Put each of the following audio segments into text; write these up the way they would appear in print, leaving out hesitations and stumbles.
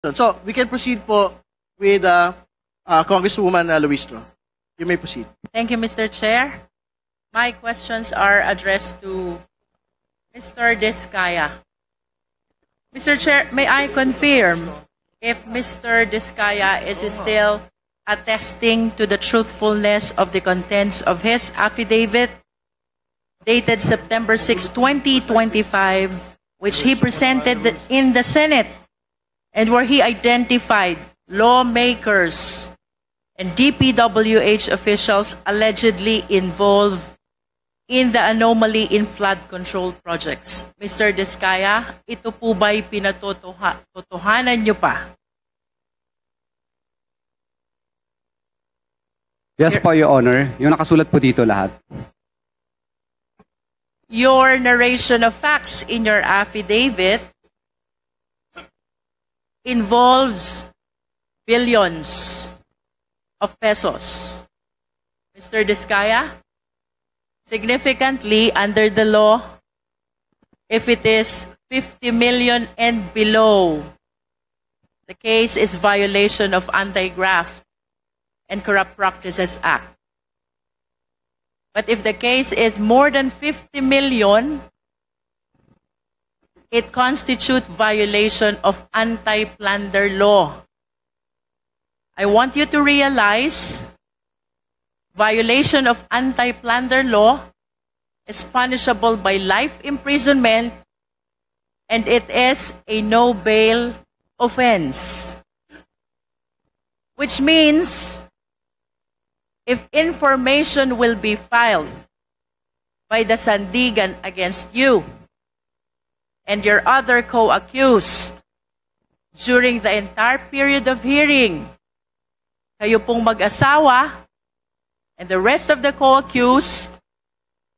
So, we can proceed po with Congresswoman Luistro. You may proceed. Thank you, Mr. Chair. My questions are addressed to Mr. Diskaya. Mr. Chair, may I confirm if Mr. Diskaya is still attesting to the truthfulness of the contents of his affidavit dated September 6, 2025, which he presented in the Senate and where he identified lawmakers and DPWH officials allegedly involved in the anomaly in flood control projects. Mr. Diskaya, ito po ba'y pinatotohanan niyo pa? Yes po, Your Honor. Yung nakasulat po dito lahat. Your narration of facts in your affidavit involves billions of pesos. Mr. Diskaya, significantly under the law, if it is 50 million and below, the case is violation of Anti-Graft and Corrupt Practices Act. But if the case is more than 50 million, it constitutes violation of anti-plunder law. I want you to realize violation of anti-plunder law is punishable by life imprisonment and it is a no-bail offense. Which means if information will be filed by the Sandigan against you and your other co-accused during the entire period of hearing, kayo pong mag-asawa and the rest of the co-accused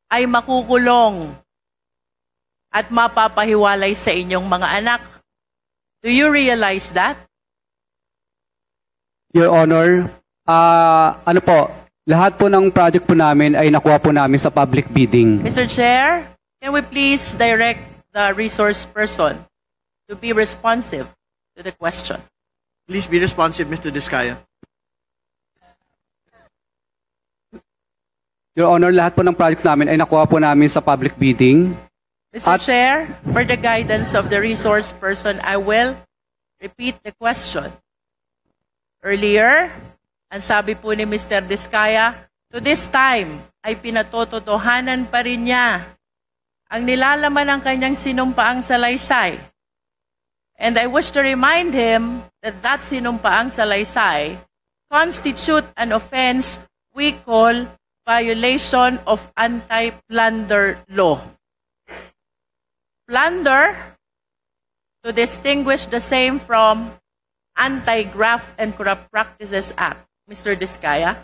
ay makukulong at mapapahiwalay sa inyong mga anak. Do you realize that? Your Honor, lahat po ng project po namin ay nakuha po namin sa public bidding. Mr. Chair, can we please direct the resource person to be responsive to the question? Please be responsive, Mr. Diskaya. Your Honor, lahat po ng project namin ay nakuha po namin sa public bidding. Mr. Chair, for the guidance of the resource person, I will repeat the question. Earlier, ang sabi po ni Mr. Diskaya, to this time ay pinatototohanan pa rin niya ang nilalaman ng kanyang sinumpaang salaysay. And I wish to remind him that that sinumpaang salaysay constitute an offense we call violation of anti-plunder law. Plunder, to distinguish the same from Anti-Graft and Corrupt Practices Act, Mr. Diskaya,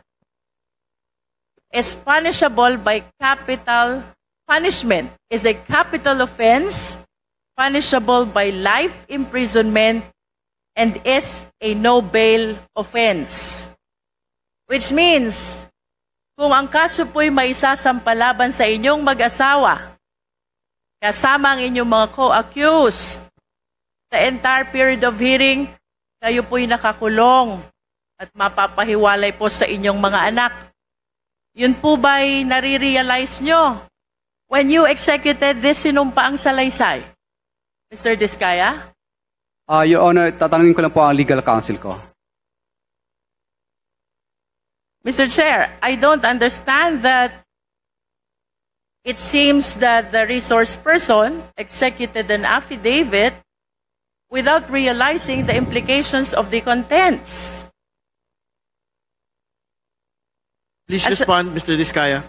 is punishable by capital punishment, is a capital offense, punishable by life imprisonment, and is a no-bail offense. Which means, kung ang kaso po'y maisasampalaban sa inyong mag-asawa, kasama ang inyong mga co-accused, the entire period of hearing, kayo po'y nakakulong at mapapahiwalay po sa inyong mga anak. Yun po ba'y nare-realize nyo when you executed this sinumpaang salaysay? Mr. Diskaya? Your Honor, tatanungin ko lang po ang legal counsel ko. Mr. Chair, I don't understand that it seems that the resource person executed an affidavit without realizing the implications of the contents. Please respond, Mr. Diskaya.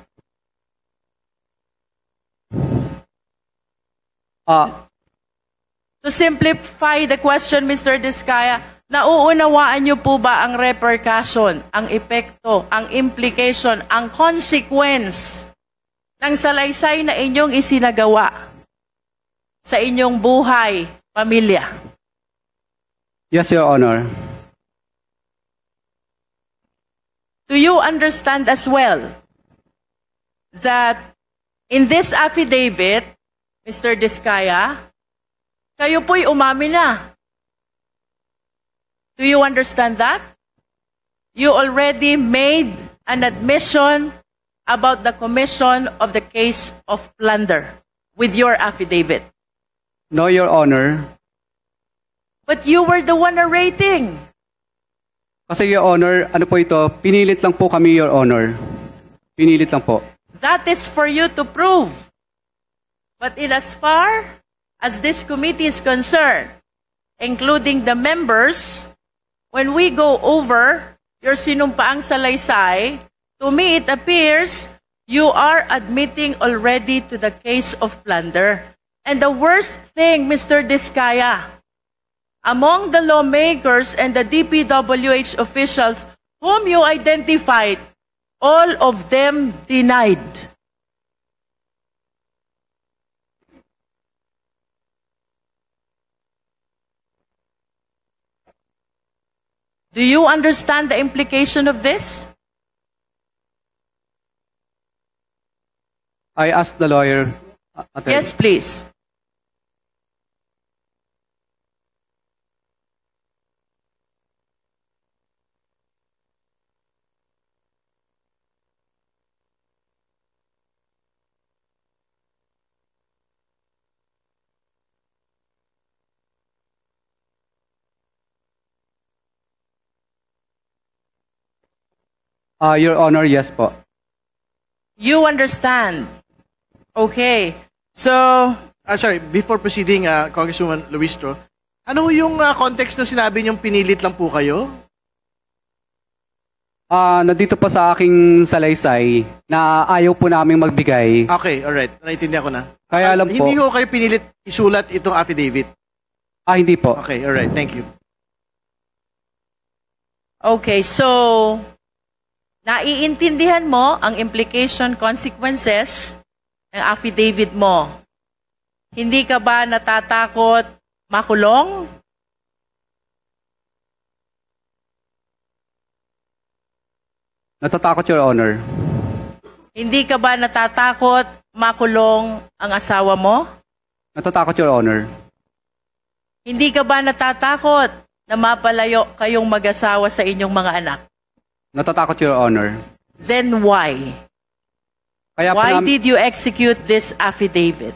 To simplify the question, Mr. Diskaya, nauunawaan niyo po ba ang repercussion, ang epekto, ang implication, ang consequence ng salaysay na inyong isinagawa sa inyong buhay, pamilya? Yes, Your Honor. Do you understand as well that in this affidavit, Mr. Diskaya, kayo po'y umamin na Do you understand that? You already made an admission about the commission of the case of plunder with your affidavit. No, Your Honor. But you were the one narrating. Kasi, Your Honor, ano po ito, pinilit lang po kami, Your Honor. Pinilit lang po. That is for you to prove. But in as far as this committee is concerned, including the members, when we go over your sinumpaang salaysay, to me it appears you are admitting already to the case of plunder. And the worst thing, Mr. Diskaya, among the lawmakers and the DPWH officials whom you identified, all of them denied. Do you understand the implication of this? I asked the lawyer. Attorney. Yes, please. Your Honor, yes po. You understand. Okay. So, Sorry, before proceeding, Congresswoman Luistro, ano yung context na sinabi niyong pinilit lang po kayo? Nandito pa sa aking salaysay na ayaw po namin magbigay. Okay, alright. Naintindihan ko na. Kaya alam po. Hindi ko kayo pinilit isulat itong affidavit. Hindi po. Okay, alright. Thank you. okay, so, naiintindihan mo ang implication consequences ng affidavit mo. Hindi ka ba natatakot makulong? Natatakot, Your Honor. Hindi ka ba natatakot makulong ang asawa mo? Natatakot, Your Honor. Hindi ka ba natatakot na mapalayo kayong mag-asawa sa inyong mga anak? Natatakot, Your Honor. Then why? Kaya po Why nam- did you execute this affidavit?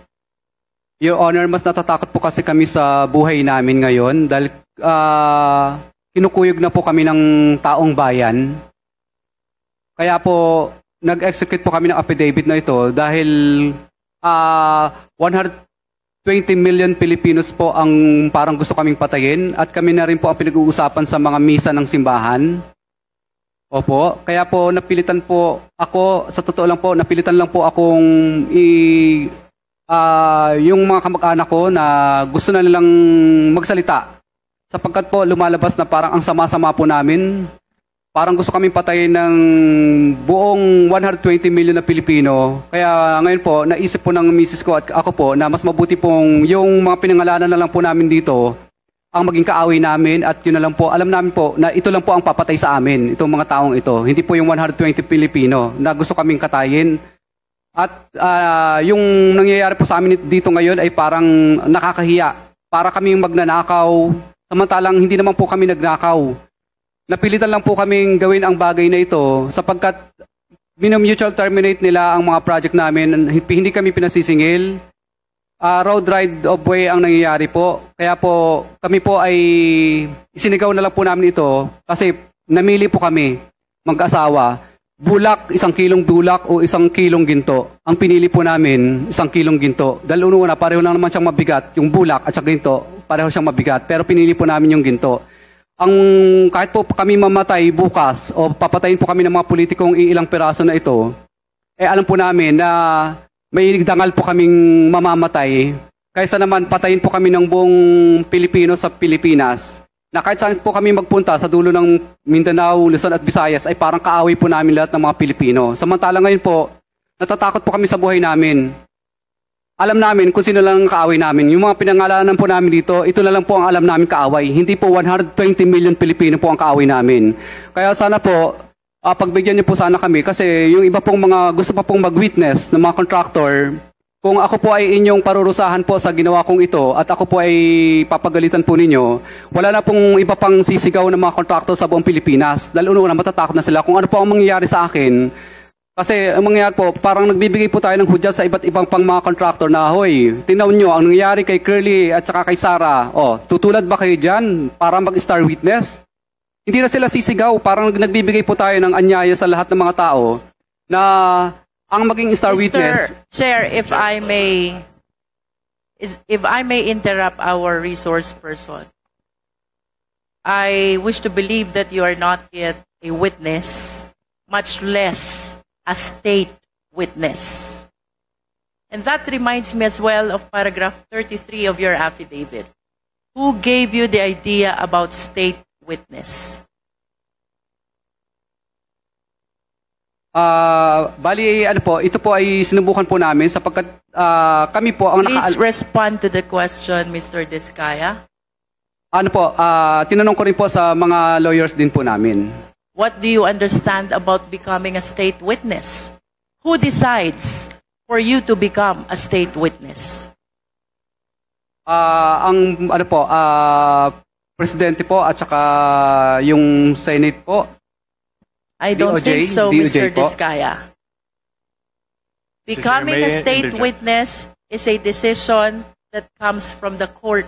Your Honor, mas natatakot po kasi kami sa buhay namin ngayon dahil kinukuyog na po kami ng taong bayan. Kaya po, nag-execute po kami ng affidavit na ito dahil 120 million Pilipinos po ang parang gusto kaming patayin at kami na rin po ang pinag-uusapan sa mga misa ng simbahan. Opo, kaya po napilitan po ako, sa totoo lang po, napilitan lang po akong yung mga kamag-anak ko na gusto na nilang magsalita. Sapagkat po lumalabas na parang ang sama-sama po namin. Parang gusto kaming patayin ng buong 120 million na Pilipino. Kaya ngayon po, naisip po ng misis ko at ako po na mas mabuti pong yung mga pinangalanan na lang po namin dito ang maging kaaway namin at yun na lang po, alam namin po na ito lang po ang papatay sa amin, itong mga taong ito. Hindi po yung 120 Pilipino na gusto kaming katayin. At yung nangyayari po sa amin dito ngayon ay parang nakakahiya. Para kaming magnanakaw, samantalang hindi naman po kami nagnakaw. Napilitan lang po kaming gawin ang bagay na ito sapagkat mutual terminate nila ang mga project namin, hindi kami pinasisingil. Road ride of way ang nangyayari po. Kaya po, kami po ay isinigaw na lang po namin ito kasi namili po kami, mag-asawa. Bulak, 1 kilong bulak o 1 kilong ginto. Ang pinili po namin, 1 kilong ginto. Dahil una, pareho lang naman siyang mabigat. Yung bulak at saka ginto, pareho siyang mabigat. Pero pinili po namin yung ginto. Kahit po kami mamatay bukas o papatayin po kami ng mga politikong ilang piraso na ito, alam po namin na may dangal po kaming mamamatay. Kaysa naman patayin po kami ng buong Pilipino sa Pilipinas. Na kahit saan po kami magpunta sa dulo ng Mindanao, Luzon at Visayas ay parang kaaway po namin lahat ng mga Pilipino. Samantalang ngayon po, natatakot po kami sa buhay namin. Alam namin kung sino lang ang kaaway namin. Yung mga pinangalanan po namin dito, ito na lang po ang alam namin kaaway. Hindi po 120 million Pilipino po ang kaaway namin. Kaya sana po, pagbigyan niyo po sana kami kasi yung iba pong mga gusto pa pong mag-witness ng mga contractor, kung ako po ay inyong parurusahan po sa ginawa kong ito at ako po ay papagalitan po ninyo, wala na pong iba pang sisigaw ng mga kontraktor sa buong Pilipinas. Dahil una, matatakot na sila kung ano po ang mangyayari sa akin. Kasi ang mangyayari po, parang nagbibigay po tayo ng hudya sa iba't ibang pang mga kontraktor na, hoy, tingnan nyo, ang nangyayari kay Curly at saka kay Sarah, tutulad ba kayo dyan para mag-star witness? Hindi na sila sisigaw, parang nagbibigay po tayo ng anyaya sa lahat ng mga tao na ang maging star witness. Chair, if I may interrupt our resource person, I wish to believe that you are not yet a witness, much less a state witness. And that reminds me as well of paragraph 33 of your affidavit. Who gave you the idea about state witness? Bali, ito po ay sinubukan po namin sapagkat kami po ang Please respond to the question, Mr. Diskaya. Tinanong ko rin po sa mga lawyers din po namin. What do you understand about becoming a state witness? Who decides for you to become a state witness? Presidente po at saka yung Senate po. I don't DOJ, think so, Mr. DOJ po. Diskaya. Becoming a state witness is a decision that comes from the court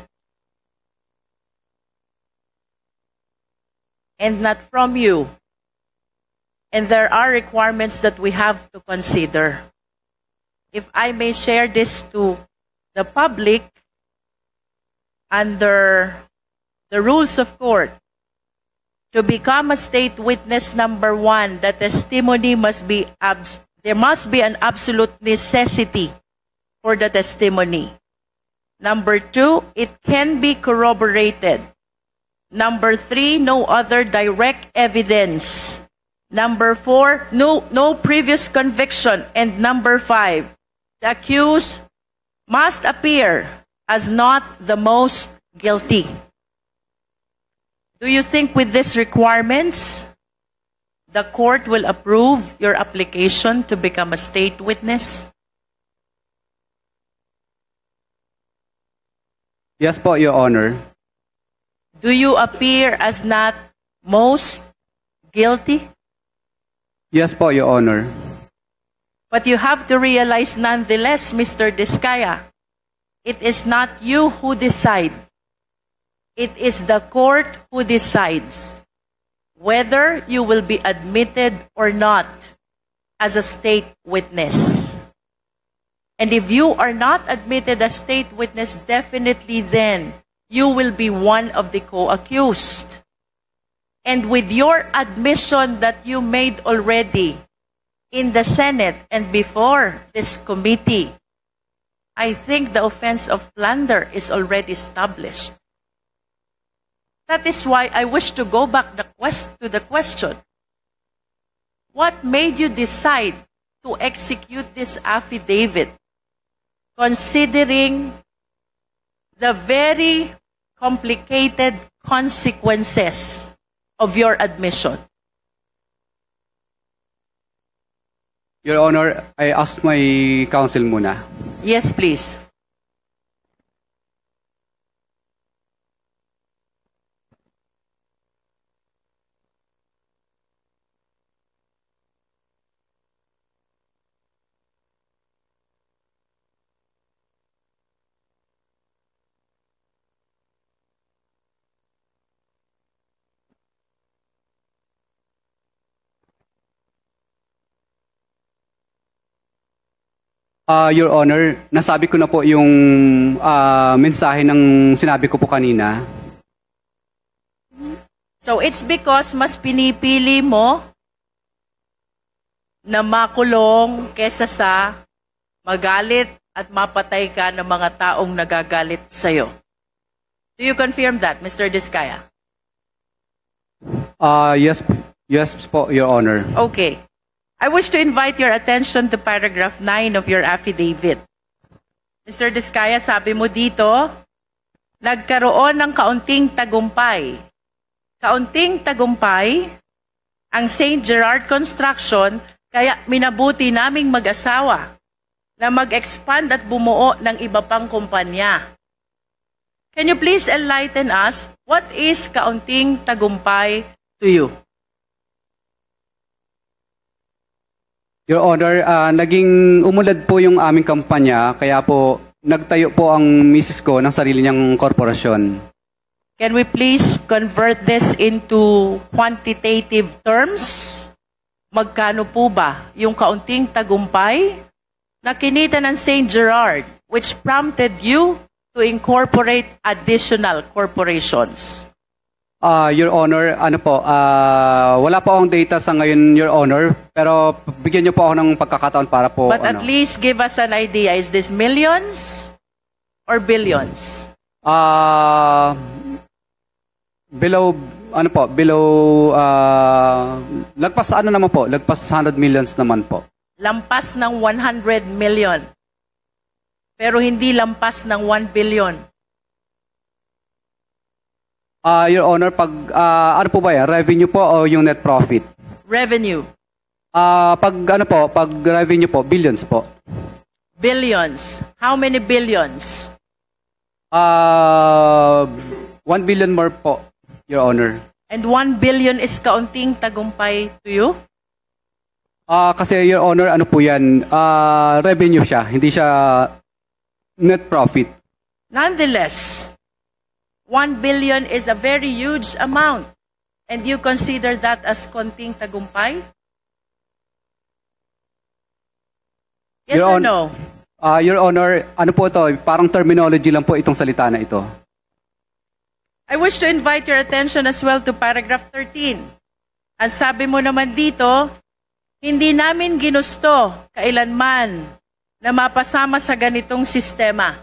and not from you. And there are requirements that we have to consider. If I may share this to the public, under the rules of court, to become a state witness, number one, the testimony must be, there must be an absolute necessity for the testimony. Number two, it can be corroborated. Number three, no other direct evidence. Number four, no previous conviction. And number five, the accused must appear as not the most guilty. Do you think with these requirements, the court will approve your application to become a state witness? Yes po, Your Honor. Do you appear as not most guilty? Yes po, Your Honor. But you have to realize nonetheless, Mr. Diskaya, it is not you who decide. It is the court who decides whether you will be admitted or not as a state witness. And if you are not admitted as state witness, definitely then you will be one of the co-accused. And with your admission that you made already in the Senate and before this committee, I think the offense of plunder is already established. That is why I wish to go back to the question. What made you decide to execute this affidavit, considering the very complicated consequences of your admission? Your Honor, I ask my counsel muna. Yes, please. Your Honor, nasabi ko na po yung mensahe ng sinabi ko po kanina. So it's because mas pinipili mo na makulong kesa sa magalit at mapatay ka ng mga taong nagagalit sa'yo. Do you confirm that, Mr. Diskaya? Yes po, Your Honor. Okay. I wish to invite your attention to paragraph 9 of your affidavit. Mr. Diskaya, sabi mo dito, nagkaroon ng kaunting tagumpay. Kaunting tagumpay ang St. Gerard Construction, kaya minabuti naming mag-asawa na mag-expand at bumuo ng iba pang kumpanya. Can you please enlighten us, what is Kaunting Tagumpay to you? Your Honor, naging umulad po yung aming kampanya, kaya po nagtayo po ang misis ko ng sarili niyang korporasyon. Can we please convert this into quantitative terms? Magkano po ba yung Kaunting Tagumpay na kinita ng St. Gerard, which prompted you to incorporate additional corporations? Your Honor, wala po akong data sa ngayon, Your Honor, pero bigyan niyo po ako ng pagkakataon para po, But at least give us an idea. Is this millions or billions? Lagpas 100 millions naman po. Lampas ng 100 million. Pero hindi lampas ng 1 billion. Your Honor, pag ano po ba yan? Revenue po o yung net profit? Revenue. Pag revenue po, billions po. Billions. How many billions? 1 billion more po, Your Honor. And 1 billion is Kaunting Tagumpay to you? Kasi, Your Honor, ano po yan? Revenue siya, hindi siya net profit. Nonetheless, 1 billion is a very huge amount. And you consider that as Kaunting Tagumpay? Yes Your or no? Your Honor, ano po ito? Parang terminology lang po itong salita na ito. I wish to invite your attention as well to paragraph 13. Ang sabi mo naman dito, hindi namin ginusto kailanman na mapasama sa ganitong sistema.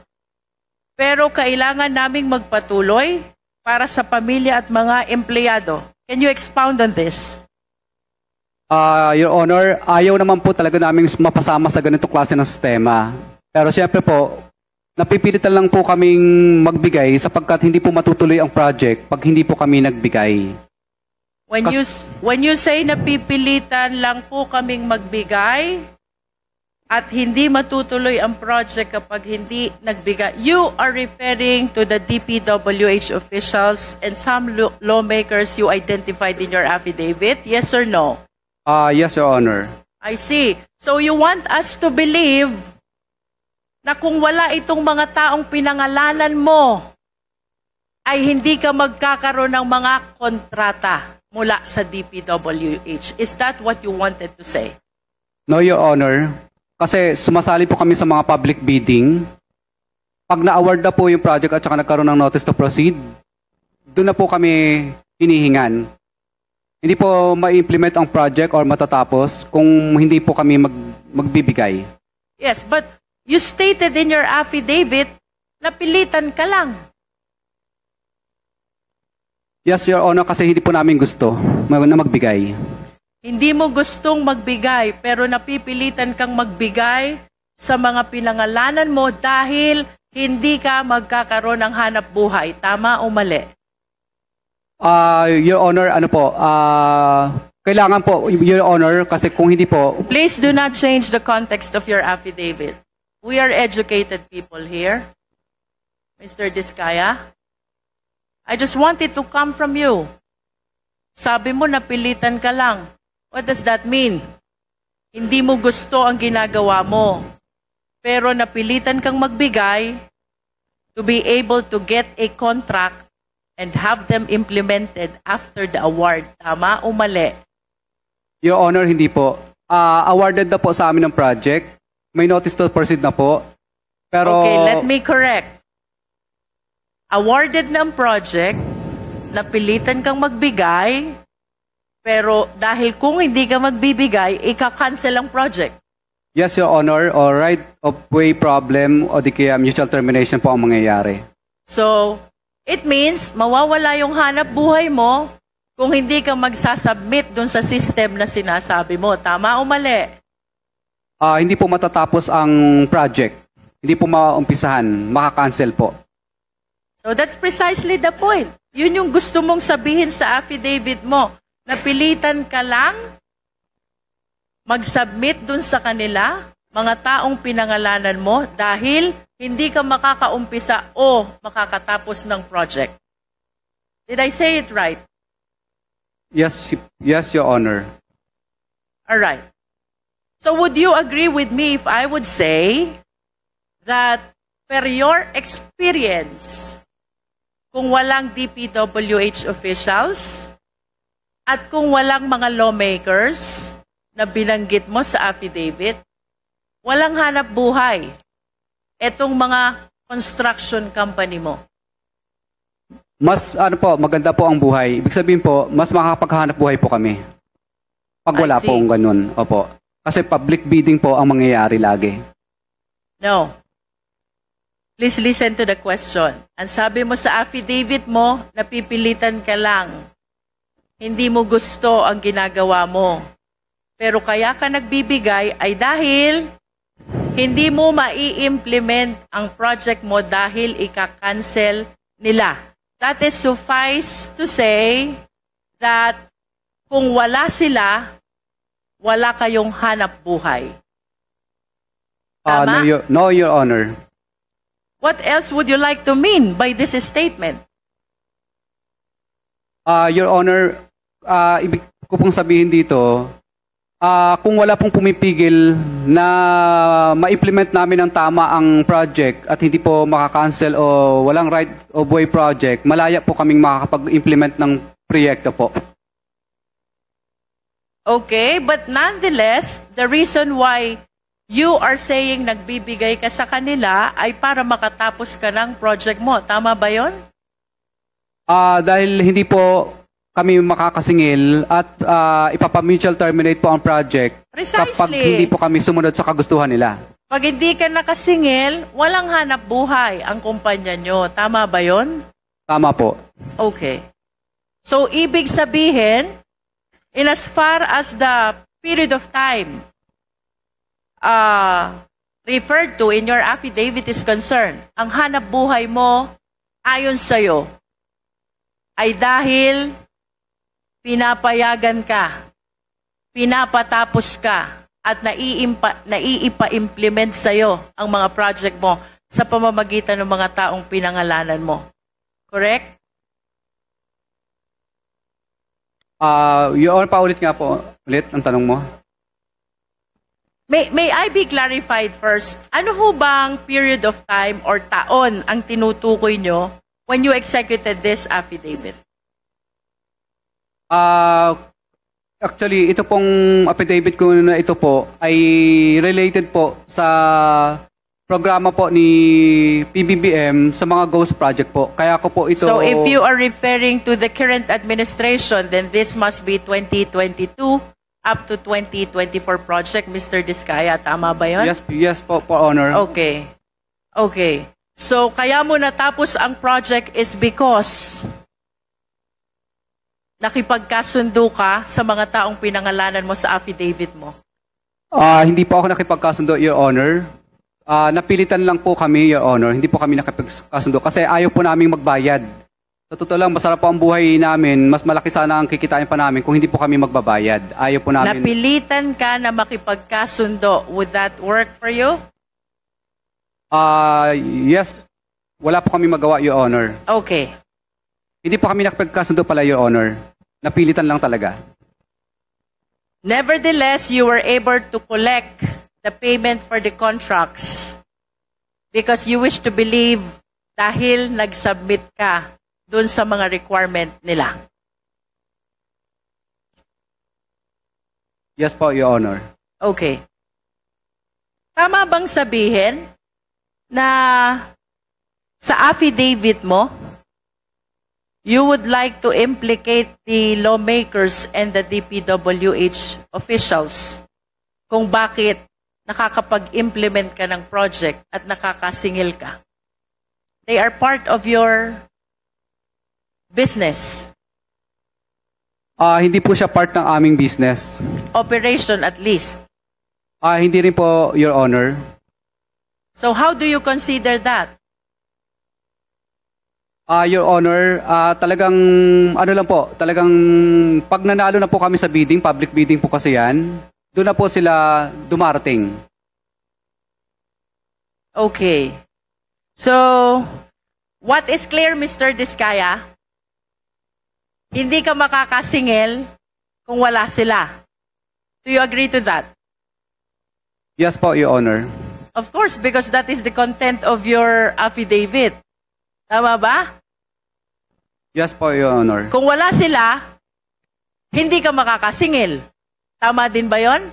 Pero kailangan naming magpatuloy para sa pamilya at mga empleyado. Can you expound on this? Your Honor, ayaw naman po talaga namin mapasama sa ganitong klase ng sistema. Pero siyempre po, napipilitan lang po kaming magbigay sapagkat hindi po matutuloy ang project pag hindi po kami nagbigay. When you say napipilitan lang po kaming magbigay at hindi matutuloy ang project kapag hindi nagbigay, you are referring to the DPWH officials and some lawmakers you identified in your affidavit, yes or no? Yes, Your Honor. I see. So you want us to believe na kung wala itong mga taong pinangalanan mo, ay hindi ka magkakaroon ng mga kontrata mula sa DPWH. Is that what you wanted to say? No, Your Honor. Kasi sumasali po kami sa mga public bidding. Pag na-award na po yung project at saka nagkaroon ng notice to proceed, doon na po kami hinihingan. Hindi po ma-implement ang project or matatapos kung hindi po kami magbibigay. Yes, but you stated in your affidavit na pilitan ka lang. Yes, Your Honor, kasi hindi po namin gusto na magbigay. Hindi mo gustong magbigay, pero napipilitan kang magbigay sa mga pinangalanan mo dahil hindi ka magkakaroon ng hanap buhay. Tama o mali? Your Honor, kailangan po, Your Honor, kasi kung hindi po... Please do not change the context of your affidavit. We are educated people here. Mr. Diskaya, I just want it to come from you. Sabi mo, napilitan ka lang. What does that mean? Hindi mo gusto ang ginagawa mo. Pero napilitan kang magbigay to be able to get a contract and have them implemented after the award. Tama o mali? Your Honor, hindi po. Awarded na po sa amin ng project. May notice to proceed na po. Pero... Okay, let me correct. Awarded ng project, napilitan kang magbigay, pero dahil kung hindi ka magbibigay, ika-cancel ang project. Yes, Your Honor, or right of way problem o di kaya mutual termination po ang mangyayari. So, it means mawawala yung hanap buhay mo kung hindi ka magsasubmit dun sa system na sinasabi mo. Tama o mali? Hindi po matatapos ang project. Hindi po maumpisahan. Maka-cancel po. So that's precisely the point. Yun yung gusto mong sabihin sa affidavit mo. Napilitan ka lang mag-submit dun sa kanila mga taong pinangalanan mo dahil hindi ka makakaumpisa o makakatapos ng project. Did I say it right? Yes, Your Honor. All right. So would you agree with me if I would say that per your experience, kung walang DPWH officials at kung walang mga lawmakers na binanggit mo sa affidavit, walang hanap buhay etong mga construction company mo? Mas maganda po ang buhay. Ibig sabihin po, mas makakapaghanap buhay po kami. Pag wala I see. pong ganun. Opo. Kasi public bidding po ang mangyayari lagi. No. Please listen to the question. Ang sabi mo sa affidavit mo, napipilitan ka lang. Hindi mo gusto ang ginagawa mo. Pero kaya ka nagbibigay ay dahil hindi mo mai-implement ang project mo dahil ika-cancel nila. That is suffice to say that kung wala sila, wala kayong hanap buhay. Tama? No, Your Honor. What else would you like to mean by this statement? Your Honor, ibig ko pong sabihin dito, kung wala pong pumipigil na ma-implement namin ng tama ang project at hindi po makakancel o walang right of way project, malaya po kaming makakapag-implement ng proyekto po. Okay, but nonetheless, the reason why you are saying nagbibigay ka sa kanila ay para makatapos ka ng project mo. Tama ba yon? Dahil hindi po kami makakasingil at ipapamutual terminate po ang project Precisely. kapag hindi po kami sumunod sa kagustuhan nila. Pag hindi ka nakasingil, walang hanap buhay ang kumpanya nyo. Tama ba yon? Tama po. Okay. So, ibig sabihin, in as far as the period of time referred to in your affidavit is concerned, ang hanap buhay mo, ayon sa'yo, ay dahil pinapayagan ka, pinapatapos ka, at naiipa-implement sa'yo ang mga project mo sa pamamagitan ng mga taong pinangalanan mo. Correct? Your Honor, paulit nga po ulit ang tanong mo. May I be clarified first? Ano ho bang period of time or taon ang tinutukoy nyo when you executed this affidavit? Actually, ito pong affidavit ko na ito po ay related po sa programa po ni PBBM sa mga ghost project po. Kaya ko po ito... So if you are referring to the current administration, then this must be 2022 up to 2024 project, Mr. Diskaya. Tama ba yun? Yes po, Honor. Okay. Okay. So kaya mo natapos ang project is because nakipagkasundo ka sa mga taong pinangalanan mo sa affidavit mo? Hindi po ako nakipagkasundo, Your Honor. Napilitan lang po kami, Your Honor. Hindi po kami nakipagkasundo kasi ayaw po naming magbayad. Sa totoo lang, masarap po ang buhay namin. Mas malaki sana ang kikitain pa namin kung hindi po kami magbabayad. Ayaw po namin. Napilitan ka na makipagkasundo. Would that work for you? Yes. Wala po kami magawa, Your Honor. Okay. Hindi po kami nakipagkasundo pala, Your Honor. Napilitan lang talaga. Nevertheless, you were able to collect the payment for the contracts because you wish to believe dahil nag-submit ka dun sa mga requirement nila. Yes po, Your Honor. Okay. Tama bang sabihin na sa affidavit mo, you would like to implicate the lawmakers and the DPWH officials kung bakit nakakapag-implement ka ng project at nakakasingil ka? They are part of your business. Hindi po siya part ng aming business. Operation at least. Hindi rin po, Your Honor. So how do you consider that? Your Honor, talagang talagang pag nanalo na po kami sa bidding, public bidding po kasi yan, doon na po sila dumarating. Okay. So, what is clear, Mr. Diskaya? Hindi ka makakasingil kung wala sila. Do you agree to that? Yes po, Your Honor. Of course, because that is the content of your affidavit. Tama ba? Yes po, Your Honor. Kung wala sila, hindi ka makakasingil. Tama din ba yon?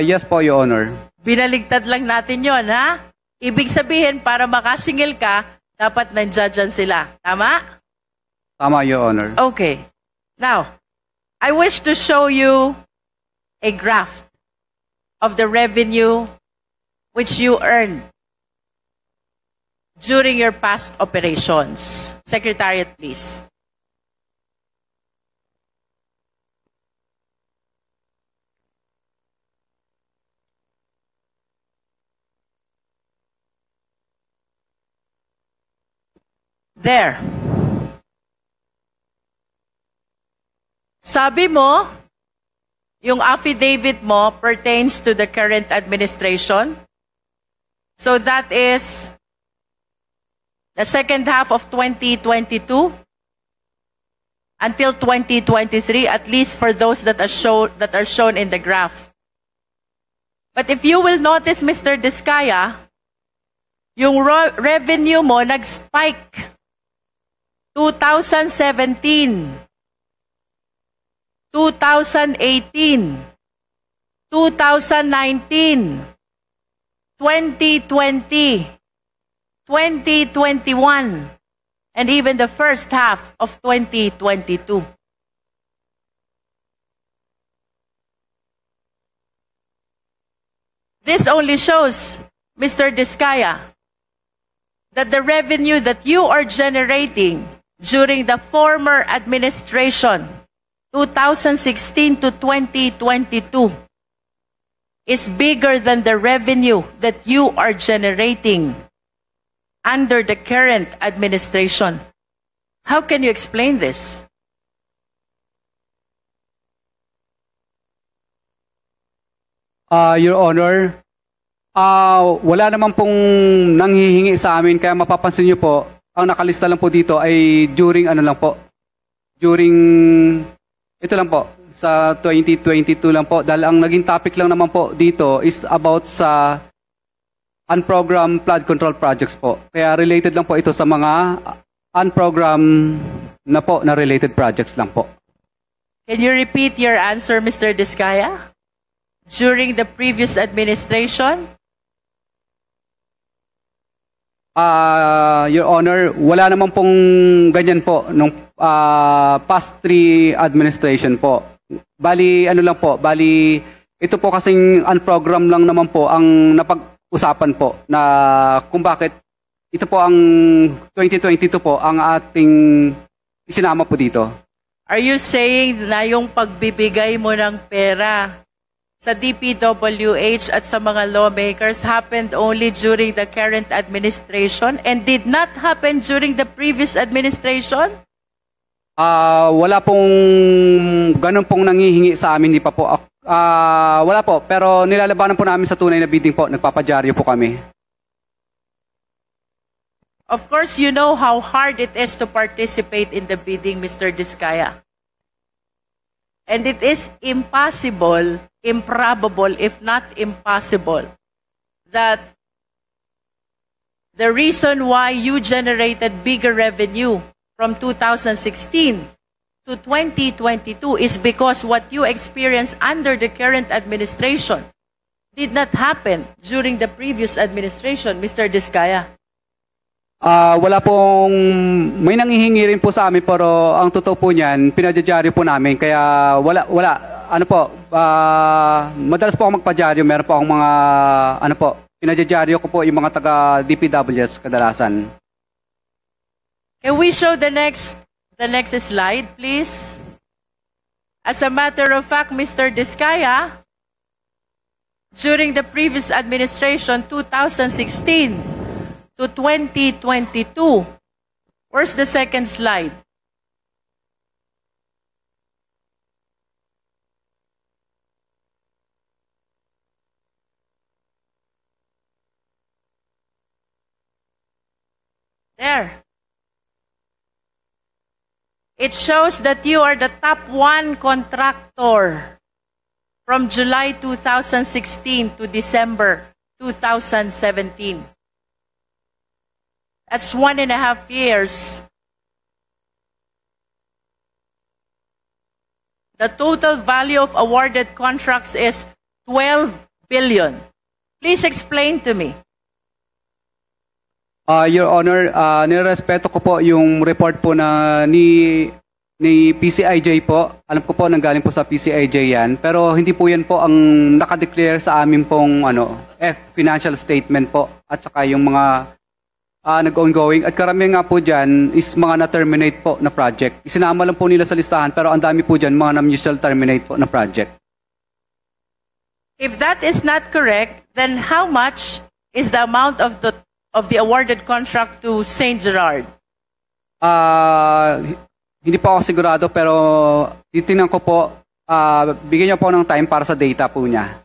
Yes po, Your Honor. Binaligtad lang natin yon, ha? Ibig sabihin, para makasingil ka, dapat nandiyan sila. Tama? Tama, Your Honor. Okay. Now, I wish to show you a graph of the revenue which you earned during your past operations. Secretariat, please. There. Sabi mo, yung affidavit mo pertains to the current administration. So that is the second half of 2022 until 2023, at least for those that are shown in the graph. But if you will notice, Mr. Diskaya, yung revenue mo nag-spike 2017, 2018, 2019, 2020, 2021, and even the first half of 2022. This only shows, Mr. Diskaya, that the revenue that you are generating during the former administration, 2016 to 2022, is bigger than the revenue that you are generating under the current administration. How can you explain this? Your Honor, wala naman pong nanghihingi sa amin, kaya mapapansin niyo po, ang nakalista lang po dito ay during ito lang po, sa 2022 lang po, dahil ang naging topic lang naman po dito is about sa unprogrammed flood control projects po. Kaya related lang po ito sa mga unprogrammed na po na related projects lang po. Can you repeat your answer, Mr. Diskaya? During the previous administration? Your Honor, wala naman pong ganyan po nung past 3 administration po. Bali, ito po kasing unprogram lang naman po ang napag-usapan po na kung bakit ito po ang 2022 po ang ating isinama po dito. Are you saying na yung pagbibigay mo ng pera sa DPWH at sa mga lawmakers happened only during the current administration and did not happen during the previous administration? Wala pong ganun pong nangihingi sa amin, di pa po. Wala po, pero nilalabanan po namin sa tunay na bidding po, nagpapadyaryo po kami. Of course, you know how hard it is to participate in the bidding, Mr. Diskaya. And it is impossible, improbable, if not impossible, that the reason why you generated bigger revenue from 2016 to 2022 is because what you experienced under the current administration did not happen during the previous administration, Mr. Diskaya. Wala pong, may nangihingi rin po sa amin, pero ang totoo po niyan, pinadyaryo po namin, kaya madalas po ako magpadyaryo, meron po akong mga, pinadyaryo ko po yung mga taga DPWH kadalasan. Can we show the next slide, please? As a matter of fact, Mr. Diskaya, during the previous administration, 2016 to 2022, where's the second slide? There. It shows that you are the top one contractor from July 2016 to December 2017. That's 1.5 years. The total value of awarded contracts is 12 billion. Please explain to me. Your Honor, nirespeto ko po yung report po na ni PCIJ po. Alam ko po nanggaling po sa PCIJ yan. Pero hindi po yan po ang nakadeclare sa amin pong financial statement po. At saka yung mga nag-ongoing. At karamihan nga po dyan is mga na-terminate po na project. Isinama lang po nila sa listahan pero ang dami po dyan mga na-mutual terminate po na project. If that is not correct, then how much is the amount of the awarded contract to St. Gerard? Hindi po ako sigurado pero titingnan ko po, bigyan niyo po ng time para sa data po niya.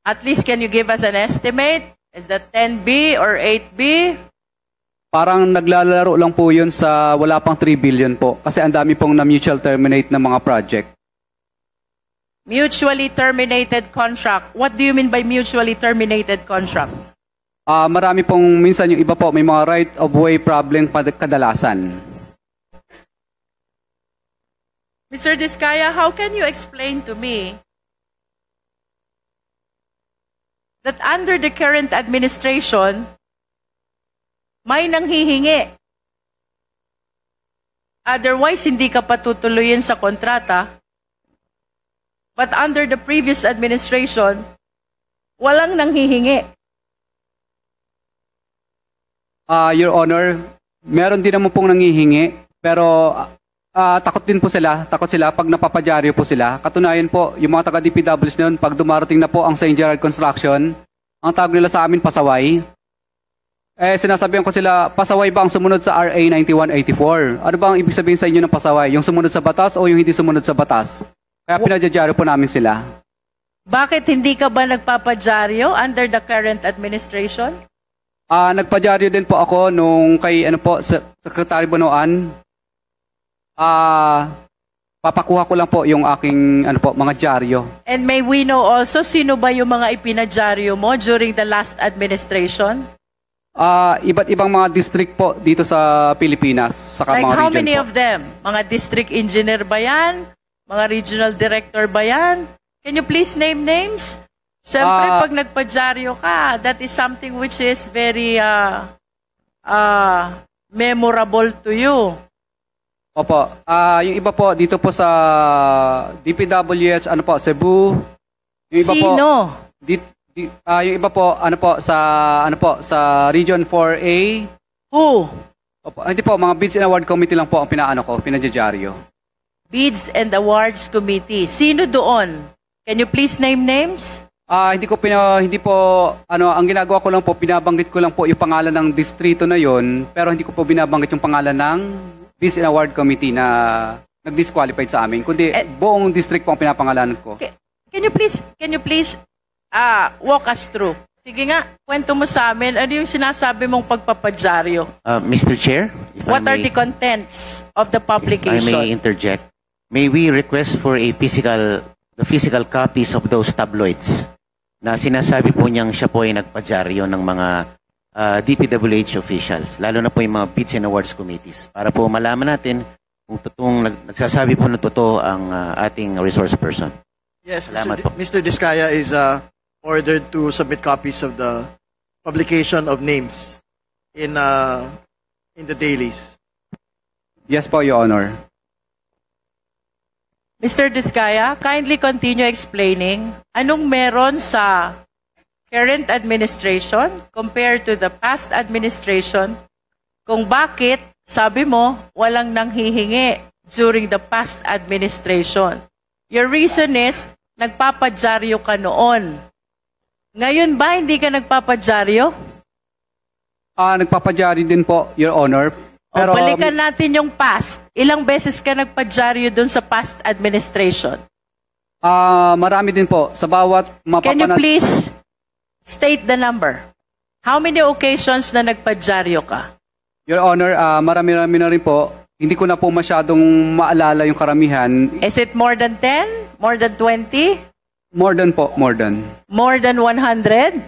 At least can you give us an estimate? Is that 10B or 8B? Parang naglalaro lang po yun sa wala pang 3 billion po kasi ang dami pong na-mutual terminate na mga project. Mutually terminated contract. What do you mean by mutually terminated contract? Marami pong minsan yung iba po may mga right of way problem kadalasan. Mr. Diskaya, how can you explain to me that under the current administration, may nanghihingi? Otherwise, hindi ka patutuloyin sa kontrata. But under the previous administration, walang nanghihingi. Your Honor, meron din naman pong nangihingi, pero takot din po sila. Takot sila pag napapadyaryo po sila. Katunayan po, yung mga taga-DPWs na yun, pag dumarating na po ang St. Gerard Construction, ang tawag nila sa amin, pasaway. Sinasabihan ko sila, pasaway ba ang sumunod sa RA 9184? Ano ba ang ibig sabihin sa inyo ng pasaway? Yung sumunod sa batas o yung hindi sumunod sa batas? Kaya pinadyaryo po namin sila. Bakit hindi ka ba nagpapadyaryo under the current administration? Nagpadyaryo din po ako nung kay Secretary Bonoan. Papakuha ko lang po yung aking mga dyaryo. And may we know also sino ba yung mga ipinadyaryo mo during the last administration? Iba't ibang mga district po dito sa Pilipinas, saka Like mga how region many po. of them? Mga district engineer ba yan? Mga regional director ba yan? Can you please name names? Siyempre, pag nagpadyaryo ka, that is something which is very memorable to you. Opo. Yung iba po dito po sa DPWH, Cebu. Yung iba Sino? yung iba po sa Region 4A. Who? Opo, hindi po, mga Bids and Award Committee lang po ang pinadyaryo. Bids and Awards Committee. Sino doon? Can you please name names? Hindi po ang ginagawa ko lang po, binabanggit ko lang po yung pangalan ng distrito na yon, pero hindi ko po binabanggit yung pangalan ng Bids and Award Committee na nag-disqualified sa amin, kundi buong district po ang pinapangalanan ko. Can you please walk us through? Sige nga, kwento mo sa amin, ano yung sinasabi mong pagpapadyaryo? Mr. Chair, if What I are may, the contents of the if I publication? may interject, may we request for the physical copies of those tabloids na sinasabi po niyang siya po ay nagpadyaryo ng mga DPWH officials, lalo na po yung mga Bids and Awards Committees, para po malaman natin kung totoong nagsasabi po ng totoo ang ating resource person. Yes, Salamat po. Mr. Diskaya is ordered to submit copies of the publication of names in the dailies. Yes po, Your Honor. Mr. Diskaya, kindly continue explaining anong meron sa current administration compared to the past administration kung bakit, sabi mo, walang nanghihingi during the past administration. Your reason is, nagpapadyaryo ka noon. Ngayon ba, hindi ka nagpapadyaryo? Nagpapadyaryo din po, Your Honor. Pero Balikan natin yung past. Ilang beses ka nagpadyaryo dun sa past administration? marami din po sa bawat Can you please state the number? How many occasions na nagpadyaryo ka? Your Honor, marami-rami na rin po. Hindi ko na po masyadong maalala yung karamihan. Is it more than 10? More than 20? More than po, more than. More than 100?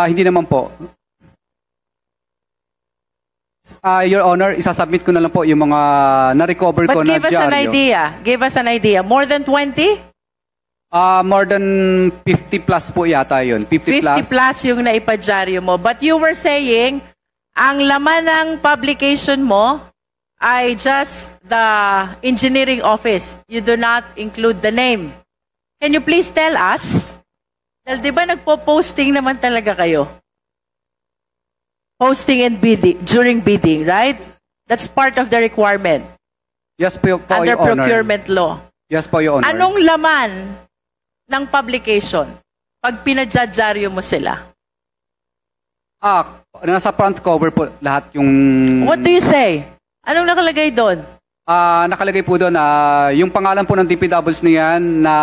Hindi naman po. Your Honor, isasubmit ko na lang po yung mga na-recover ko But na give us an dyaryo. idea. Give us an idea. More than 20? More than 50 plus po yata yun. 50 50 plus yung naipadyaryo mo. But you were saying, ang laman ng publication mo ay just the engineering office. You do not include the name. Can you please tell us? Dahil di ba nagpo-posting naman talaga kayo? Posting and bidding, during bidding, right? That's part of the requirement Yes po, under Your Honor. procurement law. Yes po, Your Honor. Anong laman ng publication pag pinadyaryo mo sila? Nasa front cover po lahat yung... What do you say? Anong nakalagay doon? Nakalagay po doon yung pangalan po ng DPWs na yan na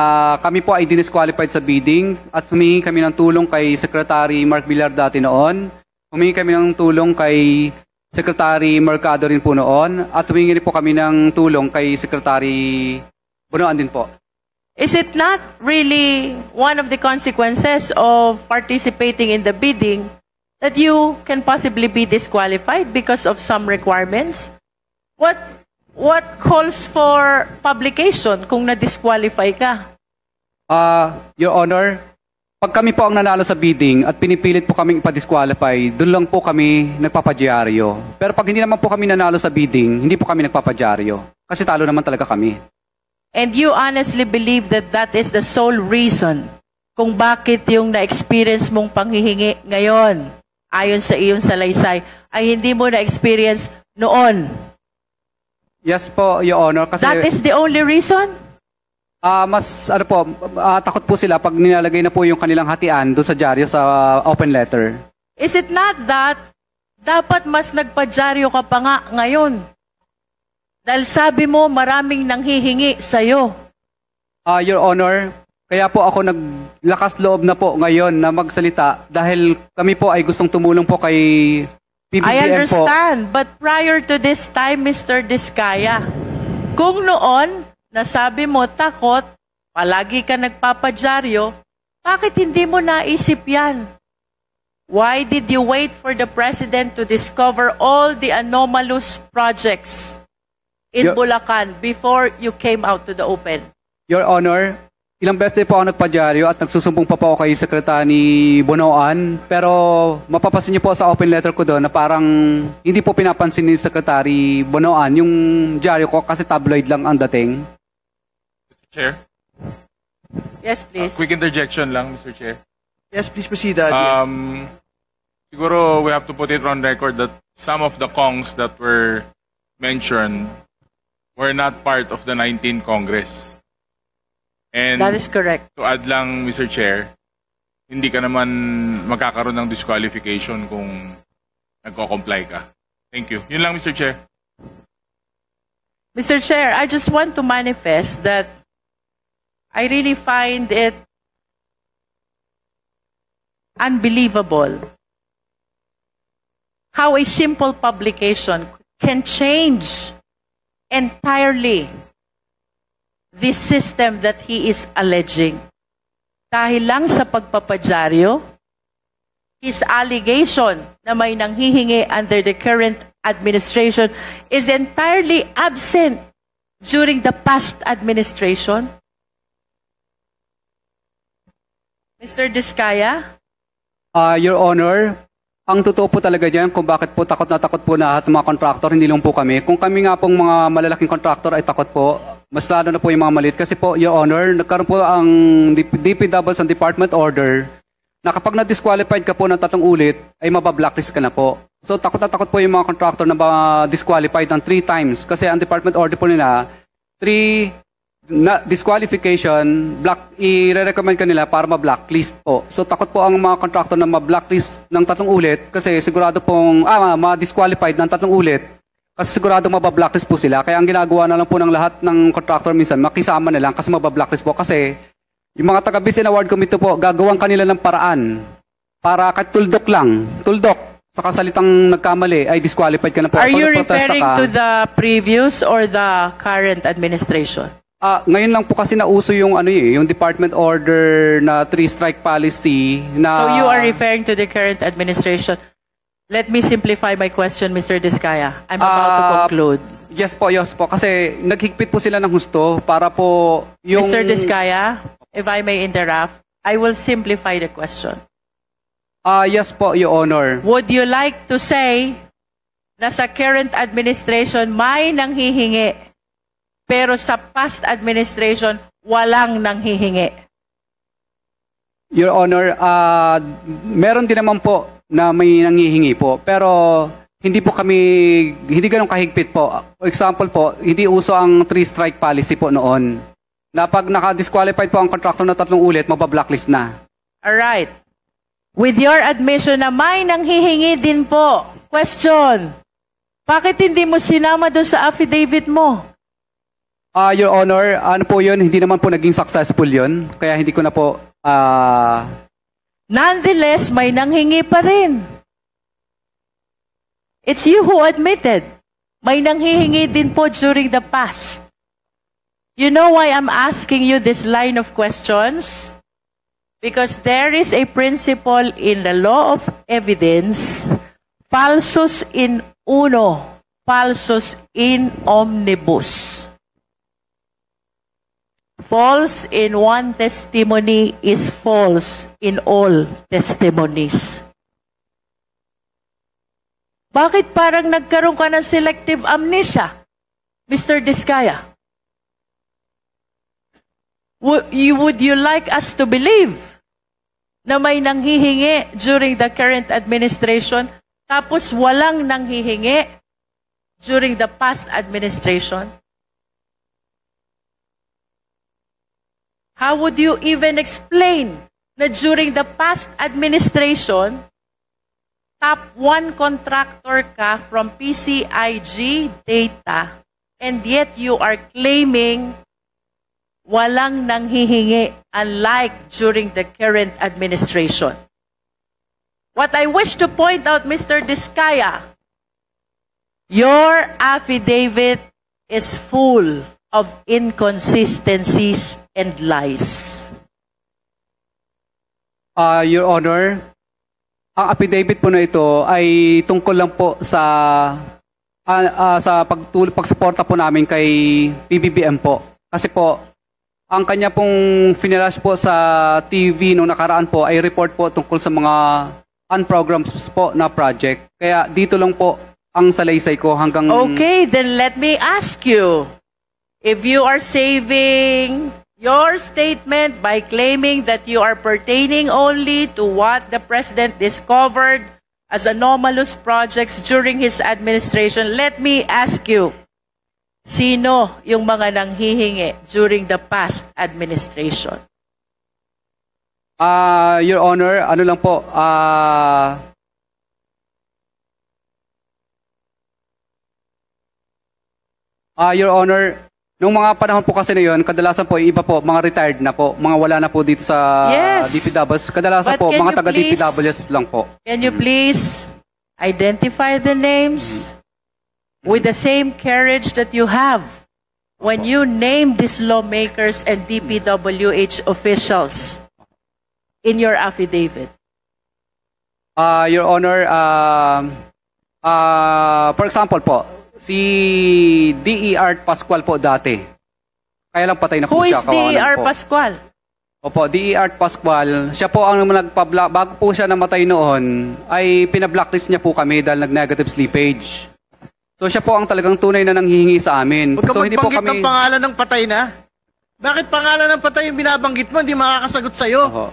kami po ay disqualified sa bidding at humingi kami ng tulong kay Secretary Mark Villar dati noon. Humingi kami ng tulong kay Secretary Mercado rin po noon at humingi rin po kami ng tulong kay Secretary Bonoan din po. Is it not really one of the consequences of participating in the bidding that you can possibly be disqualified because of some requirements? What calls for publication kung na-disqualify ka? Your Honor, pag kami po ang nanalo sa bidding at pinipilit po kaming ipa-disqualify, doon lang po kami nagpapadyaryo. Pero pag hindi naman po kami nanalo sa bidding, hindi po kami nagpapadyaryo. Kasi talo naman talaga kami. And you honestly believe that that is the sole reason kung bakit yung na-experience mong panghihingi ngayon, ayon sa iyong salaysay, ay hindi mo na-experience noon? Yes po, Your Honor. Kasi, That is the only reason? takot po sila pag nilalagay na po yung kanilang hatian doon sa dyaryo sa open letter. Is it not that dapat mas nagpadyaryo ka pa nga ngayon? Dahil sabi mo maraming nanghihingi sa'yo. Your Honor, kaya po ako naglakas loob na po ngayon na magsalita dahil kami po ay gustong tumulong po kay PBBM I po. understand, but prior to this time, Mr. Diskaya, kung noon, nasabi mo takot, palagi ka nagpapadyaryo, bakit hindi mo naisip yan? Why did you wait for the President to discover all the anomalous projects in Bulacan before you came out to the open? Your Honor, ilang beses po ako nagpadyaryo at nagsusumbong pa po ako kay Secretary ni Bonoan. Pero mapapansin niyo po sa open letter ko doon na parang hindi po pinapansin ni Secretary Bonoan yung dyaryo ko kasi tabloid lang ang dating. Mr. Chair? Yes, please. Quick interjection lang, Mr. Chair. Yes, please proceed. DS. Siguro we have to put it on record that some of the Kongs that were mentioned were not part of the 19th Congress. And That is correct. to add lang, Mr. Chair, hindi ka naman magkakaroon ng disqualification kung nagko-comply ka. Thank you. Yun lang, Mr. Chair. Mr. Chair, I just want to manifest that I really find it unbelievable how a simple publication can change entirely this system that he is alleging. Dahil lang sa pagpapadyaryo, his allegation na may nanghihingi under the current administration is entirely absent during the past administration. Mr. Diskaya? Your Honor, ang totoo po talaga dyan kung bakit po takot na lahat ng mga contractor, hindi lang po kami. Kung kami nga pong mga malalaking contractor ay takot po, mas lalo na po yung mga maliit. Kasi po, Your Honor, nagkaroon po ang DPWs ang department order na kapag na-disqualified ka po ng 3 ulit, ay mabablacklist ka na po. So takot na takot po yung mga contractor na disqualified ng 3 times. Kasi ang department order po nila, 3 disqualification, i-recommend ka nila para ma-blacklist po. So takot po ang mga contractor na ma-blacklist ng 3 ulit kasi sigurado pong ma-disqualified ng 3 ulit kasi sigurado mabablacklist po sila. Kaya ang ginagawa na lang po ng lahat ng contractor minsan, makisama na lang kasi mabablacklist po. Kasi yung mga taga-Biz and Award Committee po, gagawang kanila ng paraan para kahit tuldok lang, tuldok. sa kasalitang nagkamali ay disqualified ka na po. Are Pag you nagprotesta referring ka, to the previous or the current administration? ngayon lang po kasi nauso yung yung department order na 3-strike policy na So you are referring to the current administration. Let me simplify my question, Mr. Diskaya. I'm about to conclude. Yes po. Kasi naghigpit po sila ng husto para po yung... Mr. Diskaya, if I may interrupt, I will simplify the question. Yes po, Your Honor. Would you like to say na sa current administration may nanghihingi, pero sa past administration walang nanghihingi? Your Honor, meron din naman po na may nanghihingi po. Pero hindi ganun kahigpit po. For example po, hindi uso ang 3-strike policy po noon. Na pag naka-disqualified po ang contractor na 3 ulit, mabablacklist na. Alright. With your admission na may nanghihingi din po, question, bakit hindi mo sinama doon sa affidavit mo? Your Honor, ano po yun? Hindi naman po naging successful yun. Kaya hindi ko na po... Nonetheless, may nanghingi pa rin. It's you who admitted. May nanghihingi din po during the past. You know why I'm asking you this line of questions? Because there is a principle in the law of evidence, falsus in uno, falsus in omnibus. False in one testimony is false in all testimonies. Bakit parang nagkaroon ka ng selective amnesia, Mr. Diskaya? Would you like us to believe na may nanghihingi during the current administration tapos walang nanghihingi during the past administration? How would you even explain na during the past administration, top 1 contractor ka from PCIG data, and yet you are claiming walang nanghihingi unlike during the current administration? What I wish to point out, Mr. Diskaya, your affidavit is full of inconsistencies and lies. Your Honor, ang affidavit po na ito ay tungkol lang po sa pagsuporta po namin kay PBBM po. Kasi po, ang kanya pong finirash po sa TV nung nakaraan po ay report po tungkol sa mga unprograms po na project. Kaya dito lang po ang salaysay ko hanggang... Okay, then let me ask you. If you are saving your statement by claiming that you are pertaining only to what the President discovered as anomalous projects during his administration, let me ask you, sino yung mga nanghihingi during the past administration? Your Honor, ano lang po, Your Honor, nung mga panahon po kasi na yun, kadalasan po, iba po, mga retired na po, mga wala na po dito sa Yes. DPWs. Kadalasan But po, can mga you taga-DPWs lang po. Can you please identify the names with the same courage that you have when you name these lawmakers and DPWH officials in your affidavit? Your Honor, for example po, si D.E. Art Pascual po dati. Kaya lang patay na po Who siya. is D.R. Pascual? Opo, D.E. Art Pascual. Siya po ang bago po siya namatay noon, ay pinablacklist niya po kami dahil nag-negative slippage. So siya po ang talagang tunay na nanghihingi sa amin. Huwag ka So hindi po magbanggit kami... ng pangalan ng patay na. Bakit pangalan ng patay yung binabanggit mo? Hindi makakasagot sa'yo. Oho.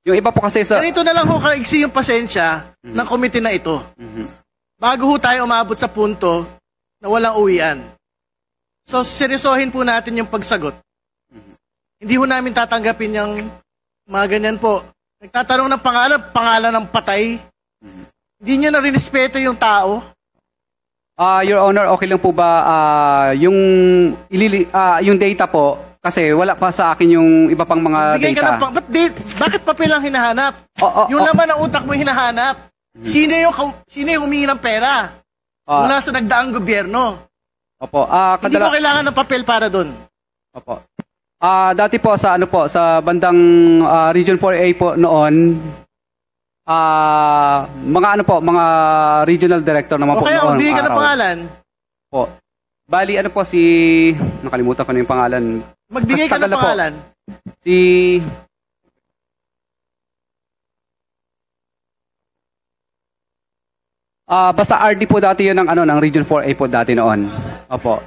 Yung iba po kasi sa... Ganito na lang ho, kaigsi yung pasensya ng komite na ito. Bago ho tayo umabot sa punto na walang uwian. So, seryosohin po natin yung pagsagot. Hindi ho namin tatanggapin yung mga ganyan po. Nagtatanong ng pangalan ng patay. Hindi nyo na rinespeto yung tao. Your Honor, okay lang po ba yung data po, Kasi wala pa sa akin yung iba pang mga Bigay ka data. ng bakit papel ang hinahanap? Yung Oo. laman ng utak mo hinahanap. Sino yung humingi ng pera? Mula sa nagdaang gobyerno. Opo. Hindi mo kailangan ng papel para doon. Opo. Dati po sa bandang Region 4A po noon, mga regional director naman O po kaya, noon. magbigay ka ng pangalan. Po. Bali, nakalimutan ko na yung pangalan. Magbigay ka Mas tagal ng na po. pangalan. Basta RD po dati yun ng Region 4A po dati noon. Opo.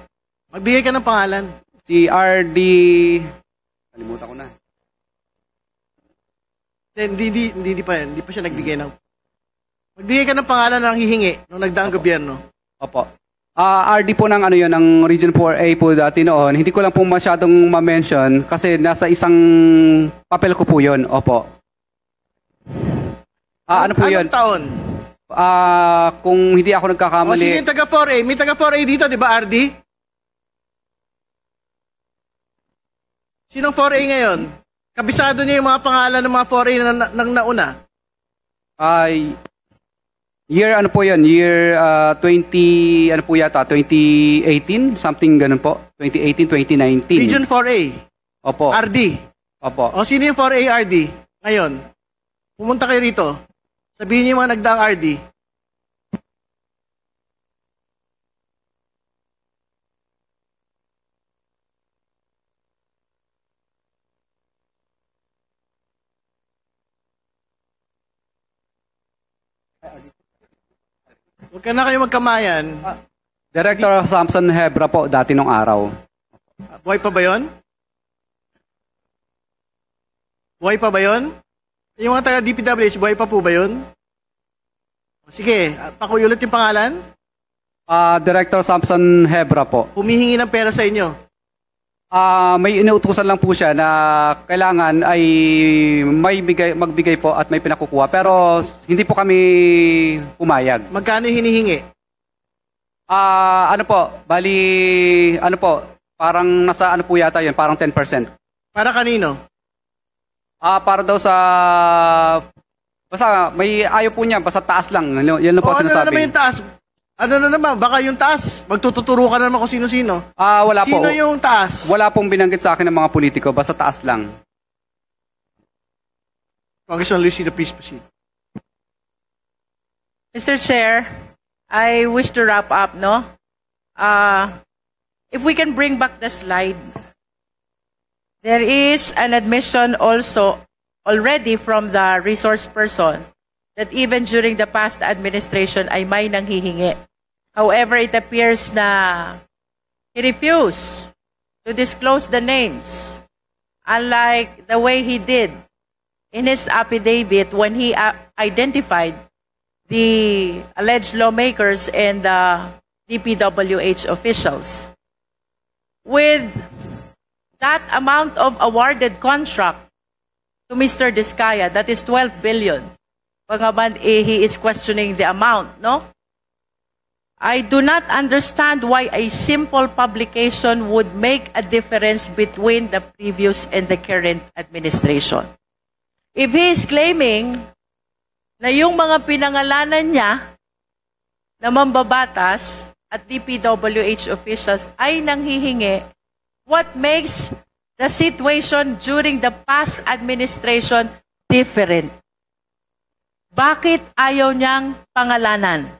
Magbigay ka ng pangalan. Si RD, kalimutan ko na. Hindi pa siya nagbigay ng... Magbigay ka ng pangalan ng hihingi nung nagdaang gobyerno. Opo. RD po ng ng Region 4A po dati noon. Hindi ko lang po masyadong ma-mention kasi nasa isang papel ko po yun. Opo. Ano po yun? Anong taon? Kung hindi ako O sino nagkakamali, yung taga 4A? May taga 4A dito, di ba, RD? Sinong 4A ngayon? Kabisado niya yung mga pangalan ng mga 4A na nauna. year po yun? Year 20, po yata? 2018? Something ganun po. 2018, 2019. Region 4A. Opo. RD. Opo. O sino yung 4A RD ngayon? Pumunta kayo rito. Sabihin niyo yung mga nagdaang RD. Huwag ka na kayo magkamayan. Director Samson Hebra po dati nung araw. Buhay pa ba yun? Buhay pa ba yun? Yung mga taga DPWH, buhay pa po ba yun? Sige, pakuulit yung pangalan. Director Samson Hebra po. Humihingi ng pera sa inyo. May inuutusan lang po siya na kailangan ay magbigay po at may pinakukuha. Pero hindi po kami pumayag. Magkano yung hinihingi? Bali, parang nasa po yata yun, parang 10%. Para kanino? Para daw sa, basta may ayaw po niya, basta taas lang. Yan lang po Ano na sinasabi. naman yung taas? Ano na naman? Baka yung taas, magtututuro ka na naman kung sino-sino. Wala po. Sino yung taas? Wala pong binanggit sa akin ng mga politiko, basta taas lang. Congressman Luisino, please proceed. Mr. Chair, I wish to wrap up, no? If we can bring back the slide. There is an admission also already from the resource person that even during the past administration ay may nanghihingi. However, it appears na he refused to disclose the names, unlike the way he did in his affidavit when he identified the alleged lawmakers and the DPWH officials. With that amount of awarded contract to Mr. Diskaya, that is 12 billion. Pangaban, he is questioning the amount, no? I do not understand why a simple publication would make a difference between the previous and the current administration. If he is claiming na yung mga pinangalanan niya na mambabatas at DPWH officials ay nanghihingi, what makes the situation during the past administration different? Bakit ayaw niyang pangalanan?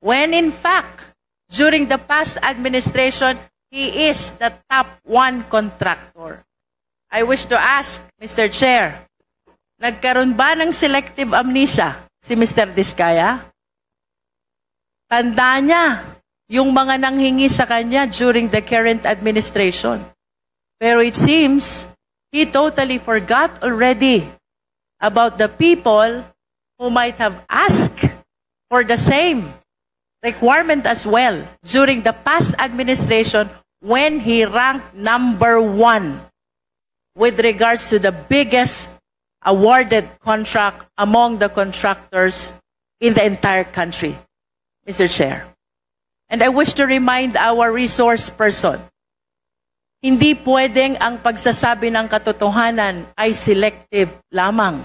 When in fact, during the past administration, he is the top one contractor. I wish to ask, Mr. Chair, nagkaroon ba ng selective amnesia si Mr. Diskaya? Tanda niya yung mga nanghingi sa kanya during the current administration. Pero it seems he totally forgot already about the people who might have asked for the same requirement as well during the past administration when he ranked number 1 with regards to the biggest awarded contract among the contractors in the entire country, Mr. Chair. And I wish to remind our resource person, Hindi pwedeng ang pagsasabi ng katotohanan ay selective lamang.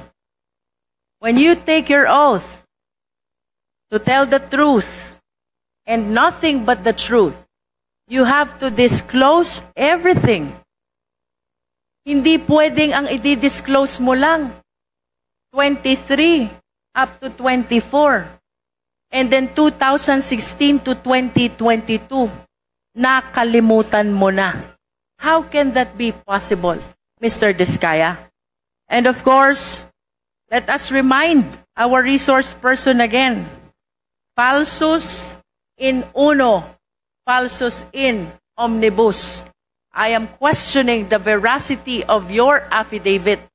When you take your oath to tell the truth and nothing but the truth, you have to disclose everything. Hindi pwedeng ang i-disclose mo lang 23 up to 24. And then 2016 to 2022, nakalimutan mo na. How can that be possible, Mr. Diskaya? And of course, let us remind our resource person again. Falsus in uno, falsus in omnibus. I am questioning the veracity of your affidavit.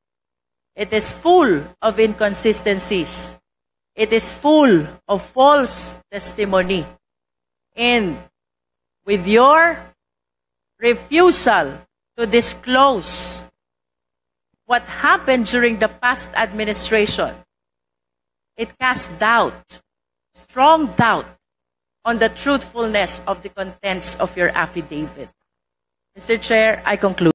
It is full of inconsistencies. It is full of false testimony. And with your refusal to disclose what happened during the past administration, it casts doubt, strong doubt, on the truthfulness of the contents of your affidavit. Mr. Chair, I conclude.